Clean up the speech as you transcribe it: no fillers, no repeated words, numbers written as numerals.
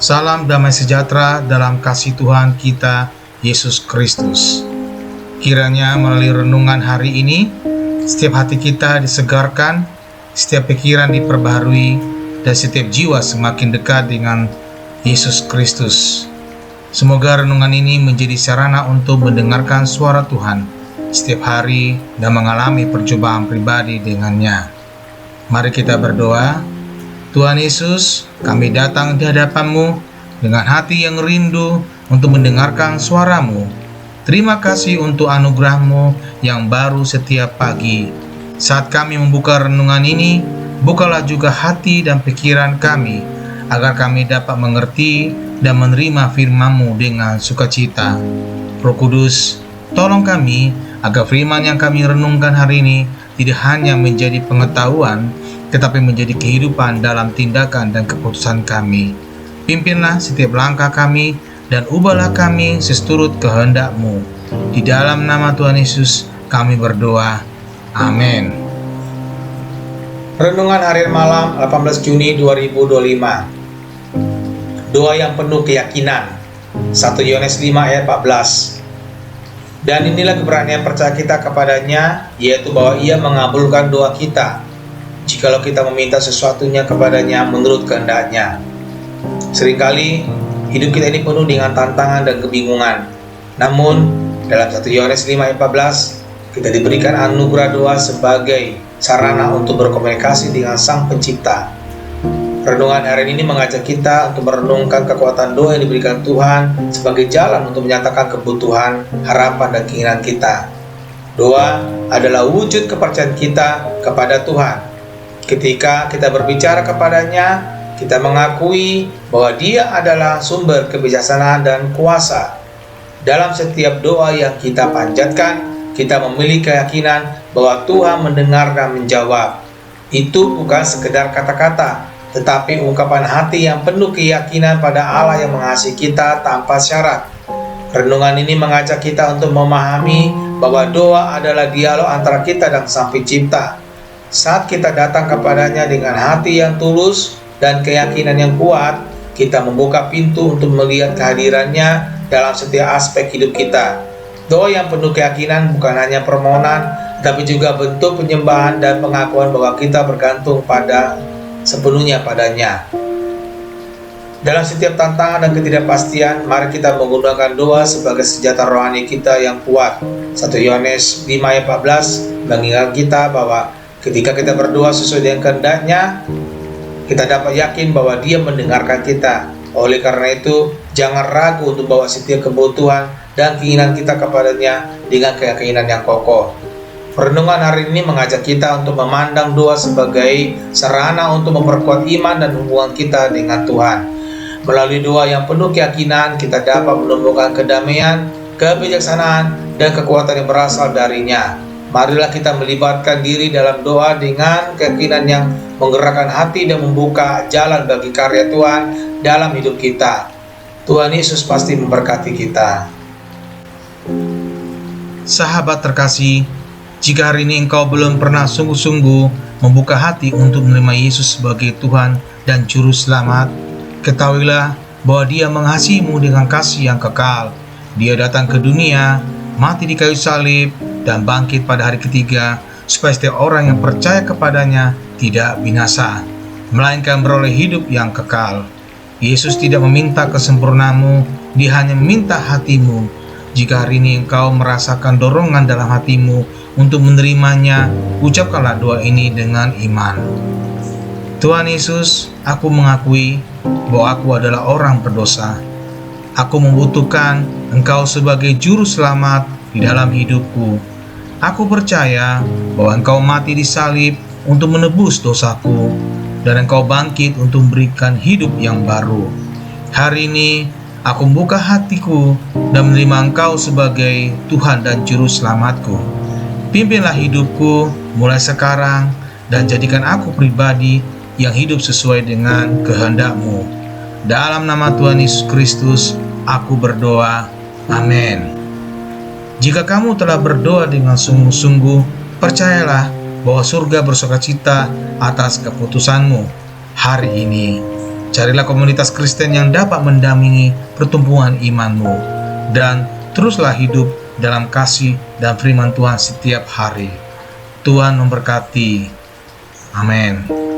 Salam damai sejahtera dalam kasih Tuhan kita, Yesus Kristus. Kiranya melalui renungan hari ini, setiap hati kita disegarkan, setiap pikiran diperbaharui, dan setiap jiwa semakin dekat dengan Yesus Kristus. Semoga renungan ini menjadi sarana untuk mendengarkan suara Tuhan setiap hari dan mengalami percobaan pribadi dengannya. Mari kita berdoa. Tuhan Yesus, kami datang di hadapan-Mu dengan hati yang rindu untuk mendengarkan suara-Mu. Terima kasih untuk anugerah-Mu yang baru setiap pagi. Saat kami membuka renungan ini, bukalah juga hati dan pikiran kami, agar kami dapat mengerti dan menerima firman-Mu dengan sukacita. Roh Kudus, tolong kami agar firman yang kami renungkan hari ini tidak hanya menjadi pengetahuan, tetapi menjadi kehidupan dalam tindakan dan keputusan kami. Pimpinlah setiap langkah kami dan ubahlah kami seturut kehendak-Mu. Di dalam nama Tuhan Yesus kami berdoa. Amin. Renungan harian malam 18 Juni 2025. Doa yang penuh keyakinan. 1 Yohanes 5 ayat 14. Dan inilah keberanian percaya kita kepadanya, yaitu bahwa Ia mengabulkan doa kita jikalau kita meminta sesuatunya kepadanya menurut kehendak-Nya. Seringkali hidup kita ini penuh dengan tantangan dan kebingungan. Namun dalam 1 Yohanes 5 ayat 14 kita diberikan anugerah doa sebagai sarana untuk berkomunikasi dengan Sang Pencipta. Renungan hari ini mengajak kita untuk merenungkan kekuatan doa yang diberikan Tuhan sebagai jalan untuk menyatakan kebutuhan, harapan, dan keinginan kita. Doa adalah wujud kepercayaan kita kepada Tuhan. Ketika kita berbicara kepadanya, kita mengakui bahwa Dia adalah sumber kebijaksanaan dan kuasa. Dalam setiap doa yang kita panjatkan, kita memiliki keyakinan bahwa Tuhan mendengar dan menjawab. Itu bukan sekedar kata-kata, tetapi ungkapan hati yang penuh keyakinan pada Allah yang mengasihi kita tanpa syarat. Renungan ini mengajak kita untuk memahami bahwa doa adalah dialog antara kita dan Sang Pencipta. Saat kita datang kepadanya dengan hati yang tulus dan keyakinan yang kuat, kita membuka pintu untuk melihat kehadirannya dalam setiap aspek hidup kita. Doa yang penuh keyakinan bukan hanya permohonan, tapi juga bentuk penyembahan dan pengakuan bahwa kita bergantung sepenuhnya padanya. Dalam setiap tantangan dan ketidakpastian, mari kita menggunakan doa sebagai senjata rohani kita yang kuat. 1 Yohanes 5 ayat 14 mengingatkan kita bahwa ketika kita berdoa sesuai dengan kehendak-Nya, kita dapat yakin bahwa Dia mendengarkan kita. Oleh karena itu, jangan ragu untuk bawa setiap kebutuhan dan keinginan kita kepadanya dengan keyakinan yang kokoh. Renungan hari ini mengajak kita untuk memandang doa sebagai sarana untuk memperkuat iman dan hubungan kita dengan Tuhan. Melalui doa yang penuh keyakinan, kita dapat menumbuhkan kedamaian, kebijaksanaan, dan kekuatan yang berasal darinya. Marilah kita melibatkan diri dalam doa dengan keyakinan yang menggerakkan hati dan membuka jalan bagi karya Tuhan dalam hidup kita. Tuhan Yesus pasti memberkati kita. Sahabat terkasih, jika hari ini engkau belum pernah sungguh-sungguh membuka hati untuk menerima Yesus sebagai Tuhan dan Juru Selamat, ketahuilah bahwa Dia mengasihimu dengan kasih yang kekal. Dia datang ke dunia, mati di kayu salib, dan bangkit pada hari ketiga, supaya setiap orang yang percaya kepadanya tidak binasa, melainkan beroleh hidup yang kekal. Yesus tidak meminta kesempurnaanmu, Dia hanya meminta hatimu. Jika hari ini engkau merasakan dorongan dalam hatimu untuk menerimanya, ucapkanlah doa ini dengan iman. Tuhan Yesus, aku mengakui bahwa aku adalah orang berdosa. Aku membutuhkan Engkau sebagai Juru Selamat di dalam hidupku. Aku percaya bahwa Engkau mati di salib untuk menebus dosaku, dan Engkau bangkit untuk memberikan hidup yang baru. Hari ini aku membuka hatiku dan menerima Engkau sebagai Tuhan dan Juru Selamatku. Pimpinlah hidupku mulai sekarang dan jadikan aku pribadi yang hidup sesuai dengan kehendak-Mu. Dalam nama Tuhan Yesus Kristus, aku berdoa. Amin. Jika kamu telah berdoa dengan sungguh-sungguh, percayalah bahwa surga bersukacita atas keputusanmu. hari ini. Carilah komunitas Kristen yang dapat mendampingi pertumbuhan imanmu, dan teruslah hidup dalam kasih dan firman Tuhan setiap hari. Tuhan memberkati. Amin.